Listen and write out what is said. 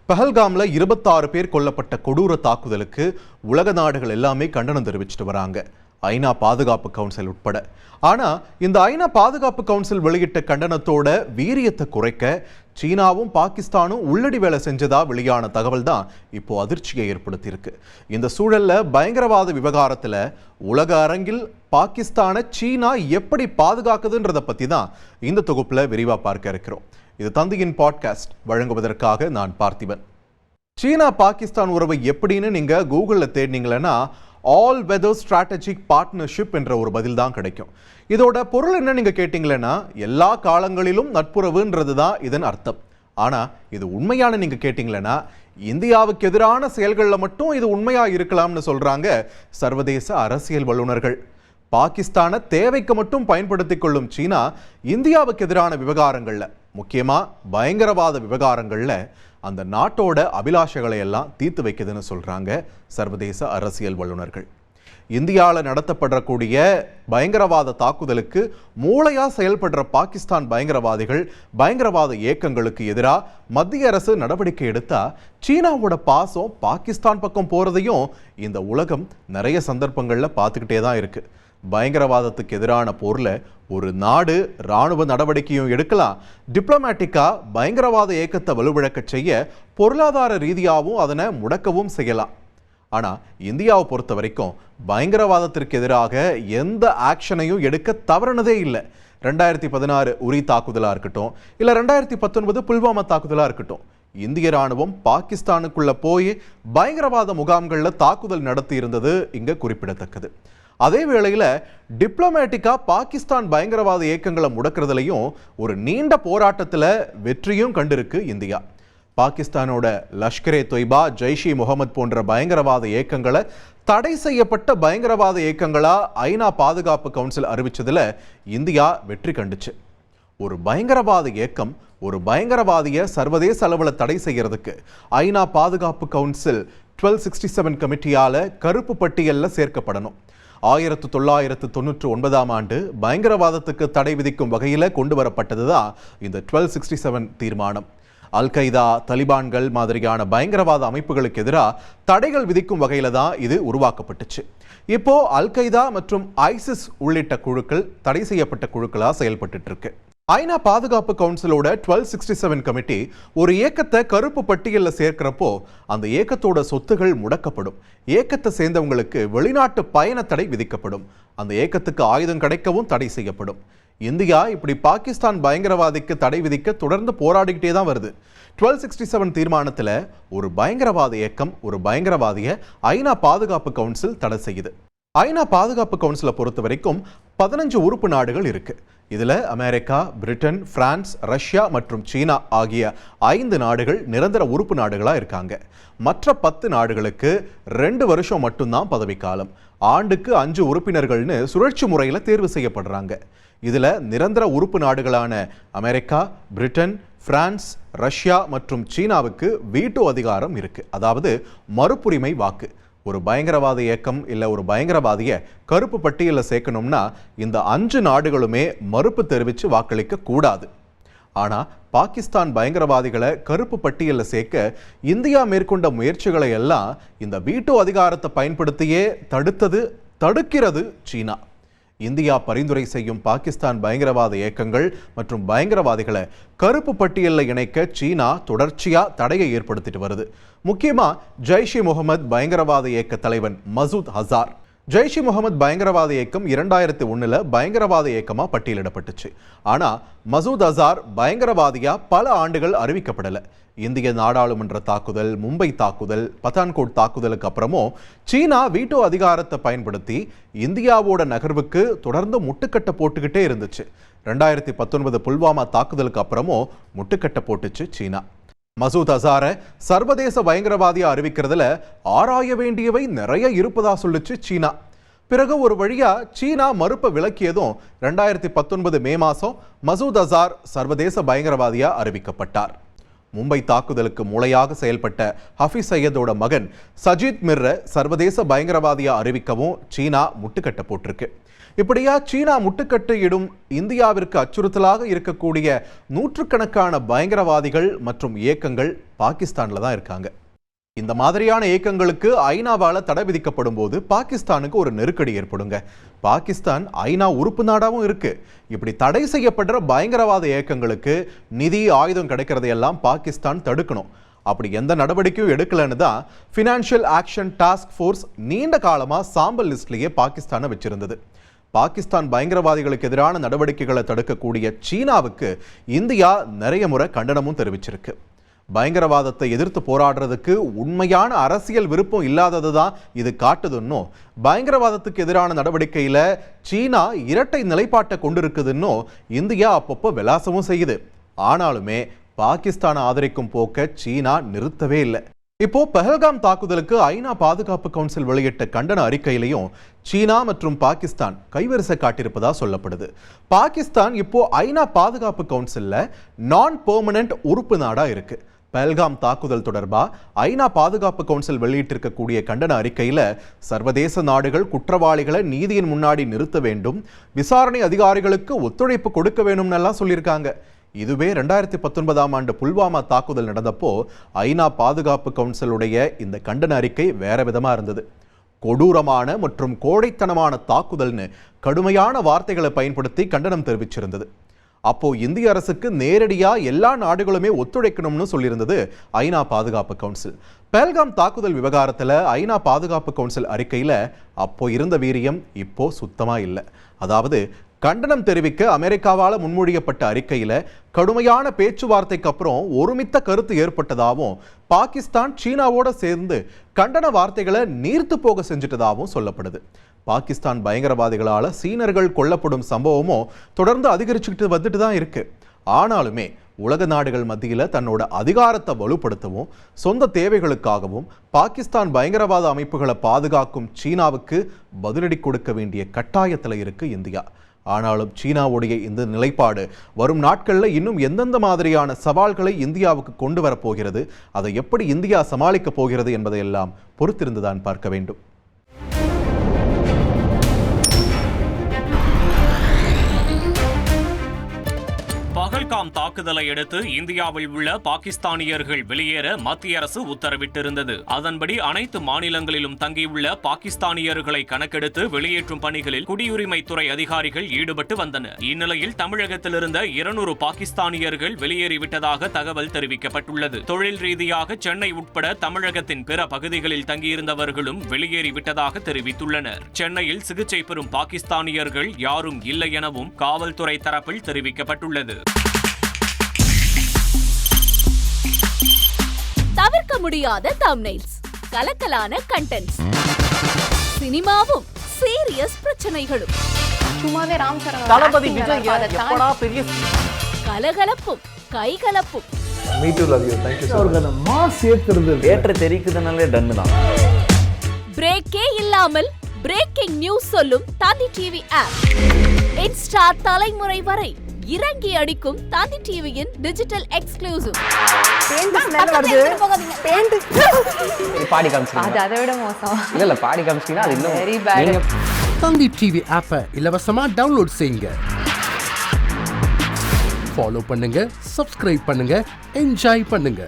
பஹல்காம்ல 26 பேர் கொல்லப்பட்ட கொடூர தாக்குதலுக்கு உலக நாடுகள் எல்லாமே கண்டனம் தெரிவிச்சிட்டு வராங்க. ஐநா பாதுகாப்பு கவுன்சில் உட்பட. ஆனா இந்த ஐநா பாதுகாப்பு கவுன்சில் வெளியிட்ட கண்டனத்தோட வீரியத்தை குறைக்க சீனாவும் பாகிஸ்தானும் உள்ளடி வேலை செஞ்சதா வெளியான தகவல் தான் இப்போ அதிர்ச்சியை ஏற்படுத்தியிருக்கு. இந்த சூழல்ல பயங்கரவாத விவகாரத்துல உலக அரங்கில் பாகிஸ்தானை சீனா எப்படி பாதுகாக்குதுன்றதை பத்தி தான் இந்த தொகுப்புல விரிவா பார்க்க இருக்கிறோம். இது தந்தியின் பாட்காஸ்ட் வழங்குவதற்காக நான் பார்த்திபன். சீனா பாகிஸ்தான் உறவை எப்படின்னு நீங்க கூகுள்ல தேடினீங்களா ஆல் வெதர் ஸ்ட்ராட்டஜிக் பார்ட்னர்ஷிப் என்ற ஒரு பதில் தான் கிடைக்கும். இதோட பொருள் என்ன நீங்க கேட்டீங்களா, எல்லா காலங்களிலும் நட்புறவுன்றது தான் இதன் அர்த்தம். ஆனா இது உண்மையான நீங்க கேட்டீங்களா, இந்தியாவுக்கு எதிரான செயல்களில் மட்டும் இது உண்மையா இருக்கலாம்னு சொல்றாங்க சர்வதேச அரசியல் வல்லுநர்கள். பாகிஸ்தானை தேவைக்கு மட்டும் பயன்படுத்திக் கொள்ளும் சீனா இந்தியாவுக்கு எதிரான விவகாரங்கள்ல, முக்கியமா பயங்கரவாத விவகாரங்கள்ல அந்த நாட்டோட அபிலாஷைகளை எல்லாம் தீர்த்து வைக்குதுன்னு சொல்றாங்க சர்வதேச அரசியல் வல்லுநர்கள். இந்தியாவில் நடத்தப்படக்கூடிய பயங்கரவாத தாக்குதலுக்கு மூளையா செயல்படுற பாகிஸ்தான் பயங்கரவாதிகள், பயங்கரவாத இயக்கங்களுக்கு எதிராக மத்திய அரசு நடவடிக்கை எடுத்தா சீனாவோட பாசம் பாகிஸ்தான் பக்கம் போறதையும் இந்த உலகம் நிறைய சந்தர்ப்பங்கள்ல பார்த்துக்கிட்டே தான் இருக்கு. பயங்கரவாதத்துக்கு எதிரான போர்ல ஒரு நாடு இராணுவ நடவடிக்கையும் எடுக்கலாம், டிப்ளமேட்டிக்கா பயங்கரவாத இயக்கத்தை வலுவிழக்க செய்ய பொருளாதார ரீதியாகவும் அதனை முடக்கவும் செய்யலாம். ஆனா இந்தியாவை பொறுத்த வரைக்கும் பயங்கரவாதத்திற்கு எதிராக எந்த ஆக்ஷனையும் எடுக்க தவறுனதே இல்லை. 2016 உரி தாக்குதலா இருக்கட்டும், இல்ல 2019 புல்வாமா தாக்குதலா இருக்கட்டும், இந்திய ராணுவம் பாகிஸ்தானுக்குள்ள போய் பயங்கரவாத முகாம்கள்ல தாக்குதல் நடத்தி இருந்தது இங்க குறிப்பிடத்தக்கது. அதே வேளையில டிப்ளமேட்டிக்கா பாகிஸ்தான் பயங்கரவாத இயக்கங்களை முடக்கிறதுலையும் ஒரு நீண்ட போராட்டத்துல வெற்றியும் கண்டிருக்கு இந்தியா. பாகிஸ்தானோட லஷ்கரே தொய்பா, ஜெய்ஷி முகமது போன்ற பயங்கரவாத இயக்கங்களை தடை செய்யப்பட்ட பயங்கரவாத இயக்கங்களா ஐநா பாதுகாப்பு கவுன்சில் அறிவிச்சதுல இந்தியா வெற்றி கண்டுச்சு. ஒரு பயங்கரவாத இயக்கம், ஒரு பயங்கரவாதிய சர்வதேச அளவில் தடை செய்யறதுக்கு ஐநா பாதுகாப்பு கவுன்சில் 1267 கமிட்டியால கருப்பு பட்டியலில் சேர்க்கப்படணும். 1999 ஆண்டு பயங்கரவாதத்துக்கு தடை விதிக்கும் வகையில் கொண்டு வரப்பட்டதுதான் இந்த 1267 தீர்மானம். அல் கைதா, தலிபான்கள் மாதிரியான பயங்கரவாத அமைப்புகளுக்கு எதிராக தடைகள் விதிக்கும் வகையில தான் இது உருவாக்கப்பட்டுச்சு. இப்போ அல் கைதா மற்றும் ஐசிஸ் உள்ளிட்ட குழுக்கள் தடை செய்யப்பட்ட குழுக்களா செயல்பட்டு இருக்கு. ஐநா பாதுகாப்பு கவுன்சிலோட 1267 கமிட்டி ஒரு இயக்கத்தை கருப்பு பட்டியலில் சேர்க்கிறப்போ அந்த இயக்கத்தோட சொத்துகள் முடக்கப்படும், இயக்கத்தை சேர்ந்தவங்களுக்கு வெளிநாட்டு பயண தடை விதிக்கப்படும், அந்த இயக்கத்துக்கு ஆயுதம் கிடைக்கவும் தடை செய்யப்படும். இந்தியா இப்படி பாகிஸ்தான் பயங்கரவாதிக்கு தடை விதிக்க தொடர்ந்து போராடிக்கிட்டே தான் வருது. 1267 தீர்மானத்தில் ஒரு பயங்கரவாத இயக்கம், ஒரு பயங்கரவாதியை ஐநா பாதுகாப்பு கவுன்சில் தடை செய்யுது. ஐநா பாதுகாப்பு கவுன்சிலை பொறுத்த வரைக்கும் 15 உறுப்பு நாடுகள் இருக்கு. இதுல அமெரிக்கா, பிரிட்டன், பிரான்ஸ், ரஷ்யா மற்றும் சீனா ஆகிய 5 நாடுகள் நிரந்தர உறுப்பு நாடுகளா இருக்காங்க. மற்ற 10 நாடுகளுக்கு 2 வருஷம் மட்டும்தான் பதவிக்காலம். ஆண்டுக்கு 5 உறுப்பினர்கள்னு சுழற்சி முறையில் தேர்வு செய்யப்படுறாங்க. இதுல நிரந்தர உறுப்பு நாடுகளான அமெரிக்கா, பிரிட்டன், பிரான்ஸ், ரஷ்யா மற்றும் சீனாவுக்கு வீட்டோ அதிகாரம் இருக்கு, அதாவது மறுப்புரிமை வாக்கு. ஒரு பயங்கரவாத இயக்கம் இல்ல ஒரு பயங்கரவாதிய கருப்பு பட்டியலில் சேர்க்கணும்னா இந்த 5 நாடுகளுமே மறுப்பு தெரிவித்து வாக்களிக்க கூடாது. ஆனா பாகிஸ்தான் பயங்கரவாதிகளை கருப்பு பட்டியலில் சேர்க்க இந்தியா மேற்கொண்ட முயற்சிகளை எல்லாம் இந்த வீட்டோ அதிகாரத்தை பயன்படுத்தியே தடுக்கிறது சீனா. இந்தியா பரிந்துரை செய்யும் பாகிஸ்தான் பயங்கரவாத இயக்கங்கள் மற்றும் பயங்கரவாதிகளை கருப்பு பட்டியலில் இணைக்க சீனா தொடர்ச்சியா தடையை ஏற்படுத்திட்டு வருது. முக்கியமா ஜெய்ஷி முகமது பயங்கரவாத இயக்க தலைவன் மசூத் அசார். ஜெய்ஷி முகமது பயங்கரவாத இயக்கம் 2001 பயங்கரவாத இயக்கமா பட்டியலிடப்பட்டுச்சு. ஆனா மசூத் அசார் பயங்கரவாதியா பல ஆண்டுகள் அறிவிக்கப்படல. இந்திய நாடாளுமன்ற தாக்குதல், மும்பை தாக்குதல், பத்தான்கோட் தாக்குதலுக்கு அப்புறமும் சீனா வீட்டோ அதிகாரத்தை பயன்படுத்தி இந்தியாவோட நகர்வுக்கு தொடர்ந்து முட்டுக்கட்டை போட்டுக்கிட்டே இருந்துச்சு. 2019 புல்வாமா தாக்குதலுக்கு அப்புறமும் முட்டுக்கட்டை போட்டுச்சு சீனா. மசூத் அசாரை சர்வதேச பயங்கரவாதியா அறிவிக்கிறதுல ஆராய வேண்டியவை நிறைய இருப்பதா சொல்லுச்சு சீனா. பிறகு ஒரு வழியா சீனா மறுப்பை விலக்கியதும் 2019 மே மாசம் மசூத் அசார் சர்வதேச பயங்கரவாதியா அறிவிக்கப்பட்டார். மும்பை தாக்குதலுக்கு மூளையாக செயல்பட்ட ஹஃபீஸ் சையதோட மகன் சஜித் மிர்ரை சர்வதேச பயங்கரவாதியா அறிவிக்கவும் சீனா முட்டுக்கட்டை போட்டிருக்கு. இப்படியா சீனா முட்டுக்கட்டு இடும் இந்தியாவிற்கு அச்சுறுத்தலாக இருக்கக்கூடிய நூற்றுக்கணக்கான பயங்கரவாதிகள் மற்றும் இயக்கங்கள் பாகிஸ்தான்ல தான் இருக்காங்க. இந்த மாதிரியான இயக்கங்களுக்கு ஐநாவால தடை விதிக்கப்படும் போது பாகிஸ்தானுக்கு ஒரு நெருக்கடி ஏற்படுங்க. பாகிஸ்தான் ஐநா உறுப்பு நாடாவும் இருக்கு. இப்படி தடை செய்யப்படுற பயங்கரவாத இயக்கங்களுக்கு நிதி ஆயுதம் கிடைக்கிறதையெல்லாம் பாகிஸ்தான் தடுக்கணும். அப்படி எந்த நடவடிக்கையும் எடுக்கலன்னு தான் ஃபினான்ஷியல் ஆக்ஷன் டாஸ்க் ஃபோர்ஸ் நீண்ட காலமா சாம்பல் லிஸ்ட்லயே பாகிஸ்தானை வச்சிருந்தது. பாகிஸ்தான் பயங்கரவாதிகளுக்கு எதிரான நடவடிக்கைகளை தடுக்கக்கூடிய சீனாவுக்கு இந்தியா நிறைய முறை கண்டனமும் தெரிவிச்சிருக்கு. பயங்கரவாதத்தை எதிர்த்து போராடுறதுக்கு உண்மையான அரசியல் விருப்பம் இல்லாதது தான் இது காட்டுதுன்னோ, பயங்கரவாதத்துக்கு எதிரான நடவடிக்கையில சீனா இரட்டை நிலைப்பாட்டை கொண்டிருக்குதுன்னோ இந்தியா அப்பப்போ விலாசமும் செய்யுது. ஆனாலுமே பாகிஸ்தான் ஆதரிக்கும் போக்க சீனா நிறுத்தவே இல்லை. இப்போ பஹல்காம் தாக்குதலுக்கு ஐநா பாதுகாப்பு கவுன்சில் வெளியிட்ட கண்டன அறிக்கையிலையும் சீனா மற்றும் பாகிஸ்தான் கைவரிசை காட்டியிருப்பதா சொல்லப்படுது. பாகிஸ்தான் இப்போ ஐநா பாதுகாப்பு கவுன்சில்ல நான் பெர்மனன்ட் உறுப்பு நாடா இருக்கு. பஹல்காம் தாக்குதல் தொடர்பா ஐநா பாதுகாப்பு கவுன்சில் வெளியிட்டிருக்கக்கூடிய கண்டன அறிக்கையில சர்வதேச நாடுகள் குற்றவாளிகளை நீதியின் முன்னாடி நிறுத்த வேண்டும், விசாரணை அதிகாரிகளுக்கு ஒத்துழைப்பு கொடுக்க வேணும்னு எல்லாம் சொல்லியிருக்காங்க. இதுவே 2019ஆம் ஆண்டு புல்வாமா தாக்குதல் நடந்தப்போ ஐநா பாதுகாப்பு கவுன்சிலுடைய இந்த கண்டன அறிக்கை வேற விதமா இருந்தது. கொடூரமான மற்றும் கோழைத்தனமான தாக்குதல்னு கடுமையான வார்த்தைகளை பயன்படுத்தி கண்டனம் தெரிவிச்சிருந்தது. அப்போ இந்திய அரசுக்கு நேரடியா எல்லா நாடுகளுமே ஒத்துழைக்கணும்னு சொல்லியிருந்தது ஐநா பாதுகாப்பு கவுன்சில். பஹல்காம் தாக்குதல் விவகாரத்துல ஐநா பாதுகாப்பு கவுன்சில் அறிக்கையில அப்போ இருந்த வீரியம் இப்போ சுத்தமா இல்லை. அதாவது கண்டனம் தெரிவிக்க அமெரிக்காவால் முன்மொழியப்பட்ட அறிக்கையில கடுமையான பேச்சுவார்த்தைக்கு அப்புறம் ஒருமித்த கருத்து ஏற்பட்டதாகவும் பாகிஸ்தான் சீனாவோட சேர்ந்து கண்டன வார்த்தைகளை நீர்த்து போக செஞ்சிட்டதாகவும் சொல்லப்படுது. பாகிஸ்தான் பயங்கரவாதிகளால சீனர்கள் கொல்லப்படும் சம்பவமும் தொடர்ந்து அதிகரிச்சுக்கிட்டு வந்துட்டு தான் இருக்கு. ஆனாலுமே உலக நாடுகள் மத்தியில தன்னோட அதிகாரத்தை வலுப்படுத்தவும் சொந்த தேவைகளுக்காகவும் பாகிஸ்தான் பயங்கரவாத அமைப்புகளை பாதுகாக்கும் சீனாவுக்கு பதிலடி கொடுக்க வேண்டிய கட்டாயத்தில் இருக்கு இந்தியா. ஆனாலும் சீனாவுடைய இந்த நிலைப்பாடு வரும் நாட்களில் இன்னும் எந்தெந்த மாதிரியான சவால்களை இந்தியாவுக்கு கொண்டு வரப்போகிறது, அதை எப்படி இந்தியா சமாளிக்க போகிறது என்பதையெல்லாம் பொறுத்திருந்துதான் பார்க்க வேண்டும். பஹல்காம் தாக்குதலை அடுத்து இந்தியாவில் உள்ள பாகிஸ்தானியர்கள் வெளியேற மத்திய அரசு உத்தரவிட்டிருந்தது. அதன்படி அனைத்து மாநிலங்களிலும் தங்கியுள்ள பாகிஸ்தானியர்களை கணக்கெடுத்து வெளியேற்றும் பணிகளில் குடியுரிமைத்துறை அதிகாரிகள் ஈடுபட்டு வந்தனர். இந்நிலையில் தமிழகத்தில் இருந்த 200 பாகிஸ்தானியர்கள் வெளியேறிவிட்டதாக தகவல் தெரிவிக்கப்பட்டுள்ளது. தொழில் ரீதியாக சென்னை உட்பட தமிழகத்தின் பிற பகுதிகளில் தங்கியிருந்தவர்களும் வெளியேறிவிட்டதாக தெரிவித்துள்ளனர். சென்னையில் சிகிச்சை பெறும் பாகிஸ்தானியர்கள் யாரும் இல்லை எனவும் காவல்துறை தரப்பில் தெரிவிக்கப்பட்டுள்ளது. தவிர்க்க முடியாத தம்ப்நெயில்ஸ், கலக்கலான கண்டென்ட்ஸ், சினிமாவும் சீரியஸ் பிரச்சனைகளும், சும்மாவே ராம்சரண் தளபதி விஜய் எப்படா பெரிய கலகலப்பும் கைகலப்பும். Me to love you. Thank you அவர்களை மாஸ் ஏத்துறது ஏற்ற தெரிக்குதுனாலே டன் தான். பிரேக்கே இல்லாமல் பிரேக்கிங் நியூஸ் சொல்லும் தந்தி டிவி ஆப். இன்ஸ்டா தலைமுறை வரை இறங்கி அடிக்கும் தந்தி டிவியின் டிஜிட்டல் எக்ஸ்க்ளூசிவ். பாடி காமிச்சீங்க, அது அதை விட மோசம். இல்ல பாடி காமிச்சீங்கன்னா அது இன்னும் வெரி பேட். தந்தி டிவி ஆப்பை இலவசமா டவுன்லோட் செய்யுங்க. ஃபாலோ பண்ணுங்க, சப்ஸ்கிரைப் பண்ணுங்க, என்ஜாய் பண்ணுங்க.